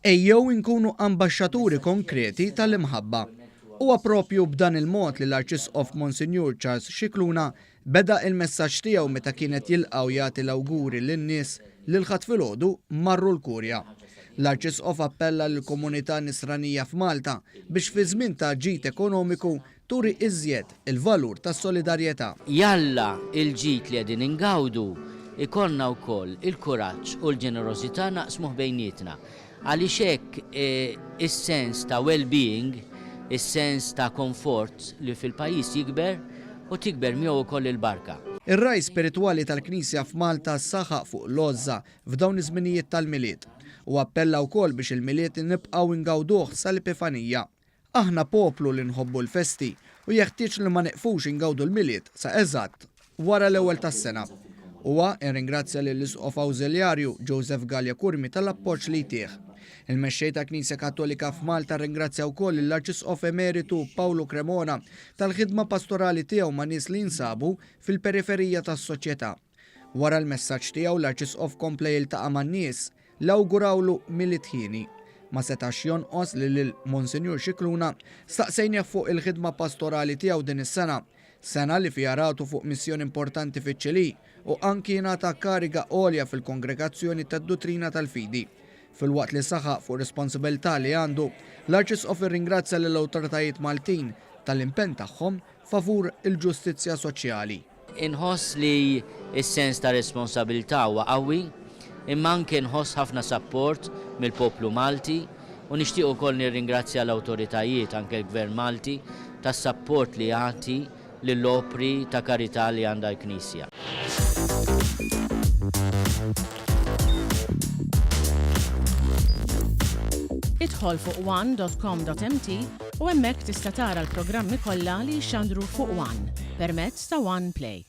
Ejjew inkunu ambaxxaturi konkreti tal-imħabba. Huwa proprju b'dan il-mod li l-Arċisqof Monsinjur Charles Scicluna beda il-messaġġ tiegħu meta kienet jilqgħu jagħti l-awguri lin-nies li l-ħadd filgħodu marru l-Kurja. L-Arċisqof appella lill-komunità Nisranija f'Malta biex fi żmien ta' ġid ekonomiku turi iżjed il-valur tas-solidarjetà. Jalla il-ġid li qegħdin ingawdu ikollna wkoll il-kuraġġ u l-ġenerożità naqsmuh bejnietna. Għaliex hekk is-sens ta' well-being, is-sens ta' komfort li fil-pajjiż jikber u tikber miegħu wkoll il-barka. Ir-raj spiritwali tal-Knisja f'Malta saħaq fuq l-għoża f'dawn iż-żminijiet tal-miliet u appella wkoll biex il-miliet nibqgħu ingawduh sal-Epifanija. Aħna poplu li nħobbu l-festi u jeħtieġ li ma neqfux ingawdu l-miliet sa eżatt wara l-ewwel tas-sena. Huwa irringrazzja lill-Isqof Awżiljarju Joseph Gallia Kurmi tal-appoġġ li jtieħ. Il-mexxej ta' Knisja Kattolika f'Malta rringrazzja wkoll l-Arċisqof Emeritu Paolo Cremona tal-ħidma pastorali tiegħu ma' nies li jinsabu fil-periferija tas-soċjetà. Wara l-messaġġ tiegħu l-Arċisqof kompla jiltaqa' man-nies li awgurawlu mill-itħieni. Ma setax jonqos li lil Monsinjur Scicluna staqsejnieh fuq il-ħidma pastorali tiegħu din is-sena, sena li fiha ratu fuq missjoni importanti fiċ-Ċilì u anki jingħata kariga għolja fil-Kongregazzjoni tad-Duttrina tal-Fidi. Fil-waqt li saħaq fuq responsabilità li għandu, l-Arċisqof irringrazzja lill-awtoritajiet Maltin tal-impenn tagħhom favur il-ġustizzja soċjali. Inħoss li s-sens ta' responsabilità huwa qawwi, imma anke nħoss ħafna support mill-poplu Malti u nixtieq ukoll nirringrazzja l-awtoritajiet anke l-Gvern Malti tas-support li jagħti lill-opri ta' karità li għandha l-Knisja. Idħol fuq one.com.mt u hemmhekk tista' tara l-programmi kollha li jxandru fuq One permezz ta' One Play.